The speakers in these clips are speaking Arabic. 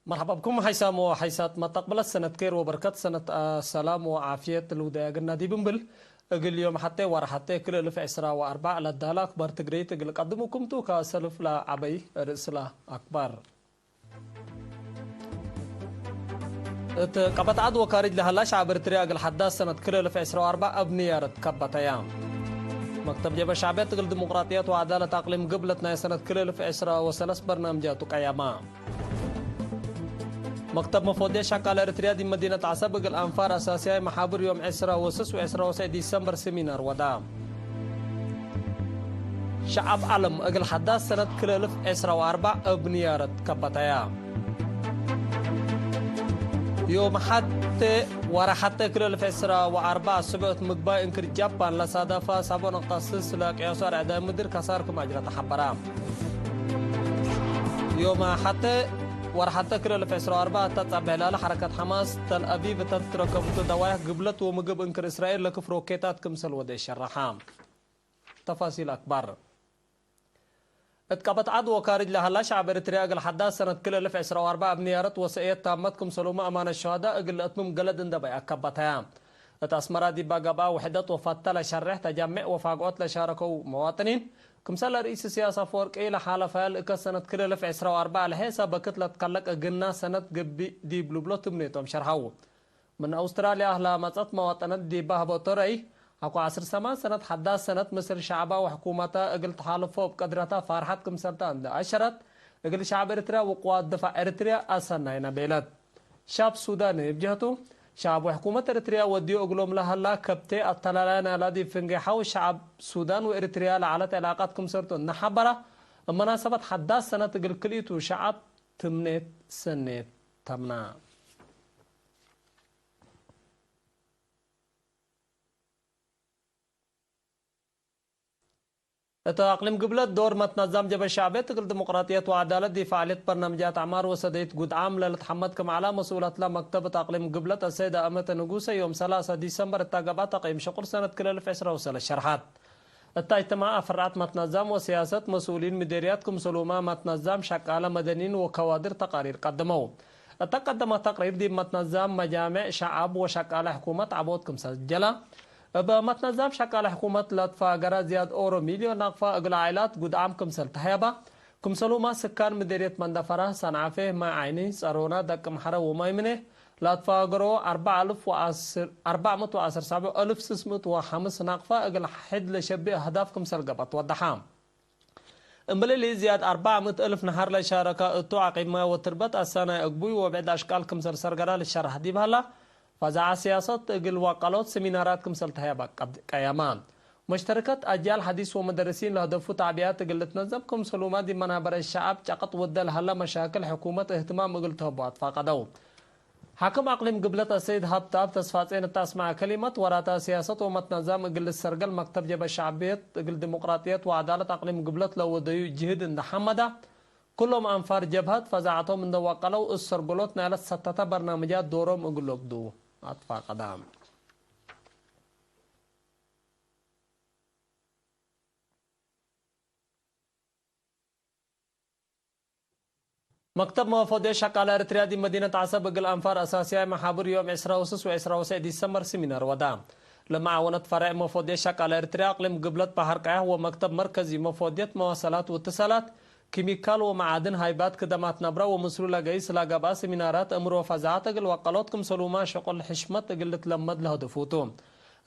مرحبا بكم حيسام وحيسات ما تقبل السنة كير وبركات سنة سلام وعافية الوداع قلنا دي بنبل اقل اليوم حتى ورا حتى كل الف عسرة واربع على الدالة اكبر تقريت اقل قدمكم تو كاسلف لا عبي رسلا اكبر قبط عد وكارج لهلا شعب ارتريا اقل حداث سنة كل الف عسرة واربع ابنية رتكبت ايام مكتب جبهة الشعبية تقل ديمقراطية وعدالة اقليم قبلتنا سنة كل الف عسرة وثلاث برنامجات قياما مكتب مفوضية شكال ارتريا دي مدينة عسبق الأنفار أساسية محابر يوم عسرة وسس وعسرة وسعي ديسمبر سيمينار ودام شعب علم أقل حداث سنة كل ألف عسرة واربع أبنيارة كبتايا يوم حتى ورا حتى كل ألف عسرة واربع سبعة مقبا انكر جابان لصادفة سابو نقطة سلسلة قياسار عدام مدير كساركم أجرة حبرام يوم حتى ورحتى كل في إسرائيل أربعة تتابع على حركة حماس تل أبيب تتركب تدواه قبلت ومقب إنكر إسرائيل لكف روكيتات كمسل وديش الرحام تفاصيل أكبر اتقبت عد وكارج لهلا شعب إريتريا قل حداث سنة كل في إسرائيل أربعة بنيارات وسئيات تامتكم سلومة أمان الشهداء قل أتمم قلد اندبا أكبتها اتأسمرا دي باقبا وحدات وفاتة لشرح تجمع وفاقوات لشاركوا مواطنين كمسال رئيس السياسة فورك إلى حالة فال سنة كل في عسرة واربعة لحيسا بكتلة تقلق أجنا سنة قبي دي بلوبلوت منيتهم شرحوا من أستراليا أهلا مصات مواطنات دي بهبو ترعي أكو عصر سما سنة حداث سنة مصر شعبا وحكومتا أقل تحالفه بقدرتا فارحات كمسلتان دا عشرت أقل شعب إريتريا وقوات دفاع إريتريا أسنا هنا بيلاد شعب سوداني بجهته شعب وحكومة إريتريا وديو أقلوم لها الله كبتي التلالان الذي فنجحوا شعب السودان وإريتريا على علاقاتكم سرتو نحبرة مناسبة حداث سنة تقل كليتو شعب تمنيت سنة تمنا اقليم قبلت دور متنظم جبهة الشعبية تقل ديمقراطية وعدالة دي فعالية برنامجات أعمار وسديت قد عام لتحمدكم على مسؤولة مكتبة اقليم قبلت السيدة أمة نقوسة يوم 3 ديسمبر التاقبات تقييم شقر سنة كل الف عسرة وسل الشرحات اجتماع أفرعات متنظم وسياسة مسؤولين مديرياتكم سلوما متنظم شكالة مدنيين وكوادر تقارير قدموا تقدم تقرير دي متنظم مجامع شعب وشكالة حكومة عبودكم سجلة بمتنظم شكل حكومة لطفا قرا زياد أورو مليون نقفة أقل عائلات قد عام كمسل تحيبا كمسلو ما سكان مديرية مندفرة صنعفه ما عيني سارونا دك محرة ومايمنه لطفا قرو 417,605 نقفة أقل حد لشبه أهداف كمسل قبط والدحام امبلي زياد 400,000 نهار لشاركة اتو عقيمة وتربط السنة أقبوي وبعد أشكال كمسل سرقرا للشرح دي بهلا فزع سياسات اقل وقالات سمينارات كمسلتها بقى قيامان مشتركات أجيال حديث ومدرسين لهدفوا تعبيات اقل تنظم كمسلومات دي منابر الشعب جاقت ودل هلا مشاكل حكومة اهتمام اقل تهبوات فاقدوا حاكم اقليم قبلت السيد هابتاب تصفاتين تسمع كلمة وراتا سياسات ومتنظم اقل السرقل مكتب جبهة الشعبية اقل ديمقراطية وعدالة اقليم قبلت لو ديو جهد حمده كلهم أنفار جبهات فزعتهم من دوقلوا السرقلوت نالت 6 برنامجات دورهم اقلوك دو أطفى قدام مكتب مفوضية شكال إريتريا دي مدينة عسبق الأنفار أساسية محابر يوم عسرة وسس وعسرة وسعي ديسمبر سيمينار ودام لما عونت فرع مفوضية شكال إريتريا أقليم قبلت بحرقاه ومكتب مركزي مفوضية مواصلات واتصالات كيميكال ومعادن هايبات كدمات نبرة ومسؤول لقيس لاقبا سمينارات أمر وفزعات أقل وقالوتكم سلوما شغل حشمة أقل تلمد له دفوتهم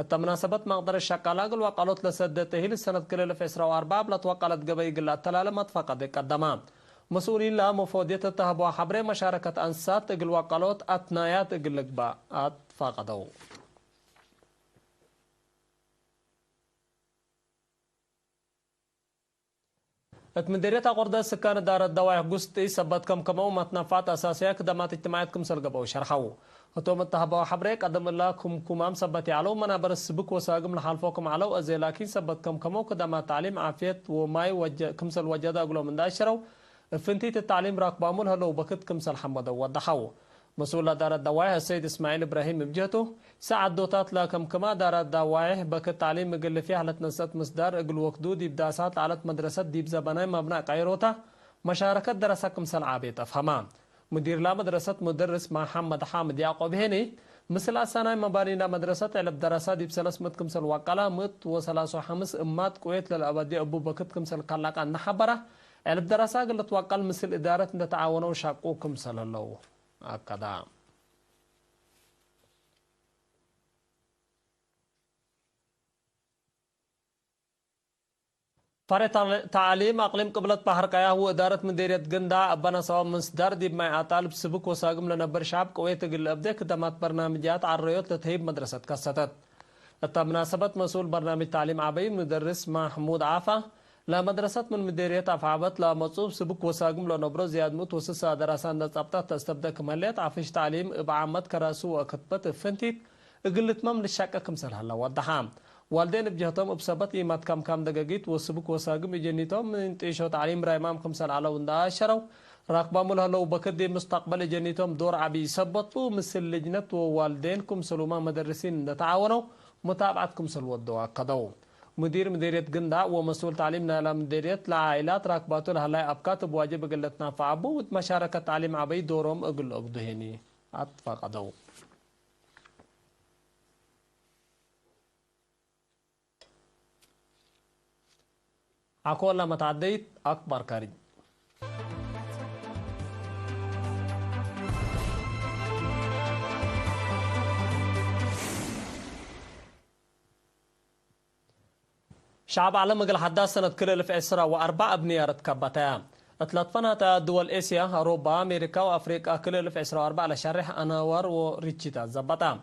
التمناسبات مقدر الشكال أقل وقالوت لسدته للسنة كل في إسراء وأرباب لتوقلت قبي قلة تلالمت فقد قدما مسؤولين لا مفوضية التهبوا حبر مشاركة أنسات أقل وقالوت أتنايات أقل لقبا فقدوا مديرية قردة سكان دار الدواء قسطي سبت كم متنفات أساسية خدمات اجتماعية سلقبوا شرحوا هتوم التهبوا حبريك قدم الله كمام سبت علو منابر السبك وساقم لحالفوكم علو أزي لكن سبت كم خدمات تعليم عافية وماي كمسل وجدا أقولوا من داشروا فنتيت التعليم راكبامول هلو بكت كمسل حمد وضحوا مسؤول دار الدواء السيد إسماعيل إبراهيم بجهته ساعد دوتات لكم كما دار الدواء بكت تعليم مقل فيها لتنسات مصدر اقل وقدود إبداسات على مدرسة ديب زبناي مبنى قيروتا مشاركة دراسة كمسل عابيت أفهمان مدير لا مدرسة مدرس محمد حامد يعقوب هني مثل أسانا مبانينا مدرسة علب دراسات دي بسلس مت كمسل وقلا مت وسلاسو حمس امات كويت للأبدي أبو بكت كمسل كلاك عن نحبرة علب دراسات اللي توقل مثل إدارة نتعاونوا شاقو كمسل اللو أكدا فريق تعليم أقليم قبلت بحر كياه وإدارة مديرية جندا أبنا سوا مصدر دي ما أطالب سبق وساقم لنبر شعب كويت قل أبدي كدمات برنامجات على الريوت لتهيب مدرسة كستت مناسبة مسؤول برنامج تعليم عبي مدرس محمود عافا لا مدرسة من مديرية أفعابت لا مصوب سبق وساقم لنبر زياد موت وسسا دراسان نتابتا تستبدا كماليات عفش تعليم إبعامت كراسو وكتبت فنتيت قلت مم للشاكة كمسل هلا وضحام والدين بجهتهم بسبت إيمات كم دقاقيت وسبك وساقم جنيتهم من تيشو تعليم رايمام خمسة على ونداشروا راقبا ملها لو بكدي مستقبل جنيتهم دور عبي سبطوا مثل لجنة ووالدينكم سلوما مدرسين نتعاونوا متابعتكم سلودوا قدو مديرية قندا ومسؤول تعليمنا لمديرية لعائلات راقباتو لها لا أبكات بواجب قلتنا فعبو مشاركة تعليم عبي دورهم أقل أقدهيني أطفى قدو أقول لما تعديت أكبر كاري شعب عالم قل حداث سنة كل في إسرا وأربع أبنية رتكبتها اتلطفنا دول إسيا أوروبا أمريكا وأفريقيا كل في إسرا وأربع لشرح أنوار وريتشيتا زبطها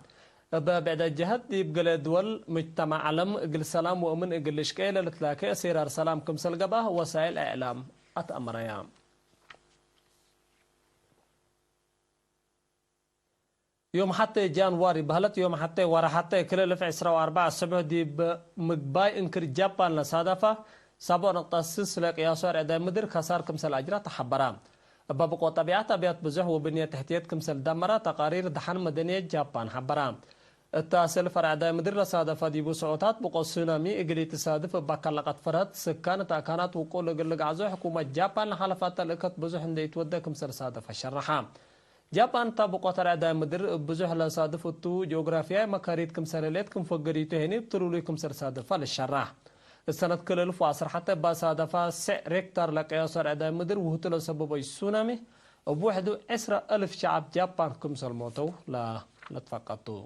بعد الجهات يبقى دول مجتمع علم قل سلام ومن قل شكيل لتلاقي سيرار سلام كم سلقبه وسائل إعلام أتأمر يا يوم حتى جانواري بهلت يوم حتى ورا حتى كل في عشرة وأربعة السبع دي بمقباي إنكر جابان لصادفة سبع نقطة سلسلة قياسار أداء مدير خسار كمسل أجرا تحبرا بابقو طبيعة أبيات بزح وبنية تحتيات كمسل دمرة تقارير دحن مدنية جابان حبرا التاسل فرع أداء مدير لصادفة دي بسعوتات بقو سونامي إقلي تصادف بكالقات فرد سكان تاكانات وقول لقلق عزو حكومة جابان لحالفات الإكت بزح اندي تودى كمسل صادفة الشرحام جابان تابقو ترى أداء مدير بزح لصادف التو جغرافيا مكاريت كمسل ليت كم فقريتو هني بترولي كمسل صادفة للشرح السنة كل الف وعصر حتى بصادفة ريكتر لقياسر أداء مدير وهتل سبب السونامي وبوحدو 10,000 شعب جابان كمسل موتو لا تفقطوا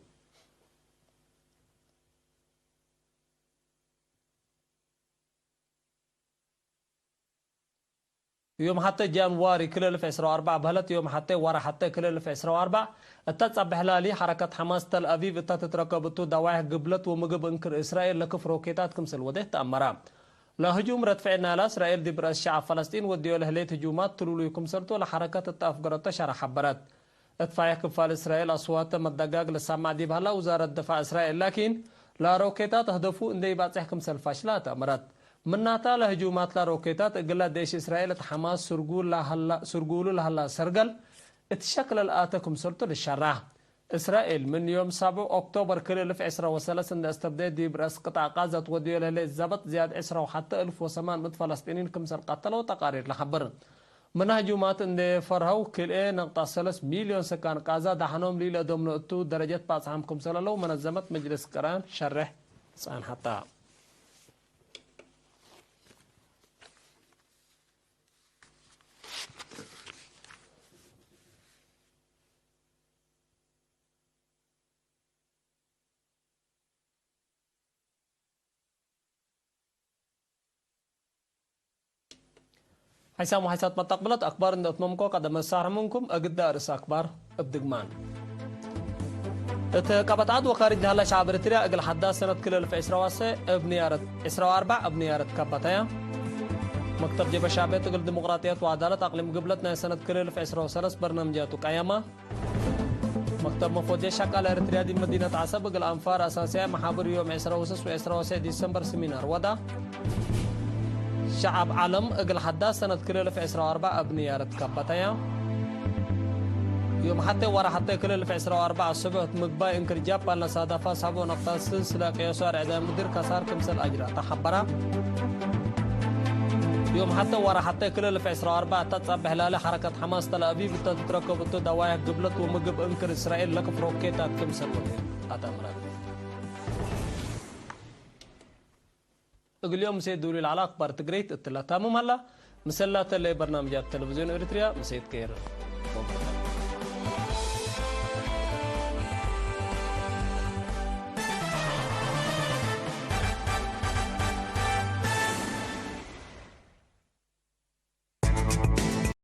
يوم حتى جانواري كل الف 4 بهلت يوم حتى ورا حتى كل الف 4 التصبح لالي حركة حماس تل أبيب تتركبتو دواعي قبلت ومقب انكر إسرائيل لكف روكيتات كمسل وده تأمرا لا هجوم ردفعنا على إسرائيل دي برأس شعب فلسطين وديو لهليت هجومات تلولو يكمسلتو لحركة التأفقرات شرح حبرت ادفع كفال إسرائيل أصوات مدقاق للسمع دي بهلا وزارة دفاع إسرائيل لكن لا روكيتات هدفو اندي باتح كمسل فاشلات أمرت مناتا لهجومات لا روكيتات اقلا ديش إسرائيل حماس سرقول لهلا سرقل اتشكل الآتكم سلطة للشرح إسرائيل من يوم 7 أكتوبر كل 1003 ان استبداد دي برأس قطع غزة وديو لهلا الزبط زياد 10 وحتى 1008 فلسطينيين كمسر قتلوا تقارير لحبر من هجومات اندي فرهو كل 1.3 مليون سكان غزة دحنهم ليلة دومنو اتو درجات باصحام كمسر لو منظمة مجلس قران شرح سان حتى حسام وحسات متقبلت أخبار إن أتممكو قدم السهر منكم أجد أرس أخبار بدقمان كبتعد وخارج هلا شعب إريتريا أقل حداث سنة كل الف إسراواسة ابنيارت إسراو 4 ابنيارت كبتايا مكتب جيب الشعبية تقول ديمقراطية وعدالة أقليم قبلتنا سنة كل الف إسراواسة برنامجات قيامة مكتب مفوضية شكال إريتريا دي مدينة عسب أقل أنفار أساسية محابر يوم إسراواسة وإسراواسة ديسمبر سمينار ودا شعب عالم اقل حداث سنة كل الف 4 ابنية رتكبتايا يوم حتى ورا حتى كل الف 4 الصبح مقباي انكر جابان لصادفة صابو نقطة سلسلة قياسار اعدام مدير كسار كمسل اجرا تحبرا يوم حتى ورا حتى كل في إسرائيل 4 تصبح لها حركة حماس تل أبيب تتركب الدوايا قبلت ومجب أنكر إسرائيل لك فروكيتات كم سنة أتمرد اليوم سيد دولي العلاقة بارتقريت التلاتامم هلا مسلات اللي برنامجات تلفزيون إريتريا مسيد كير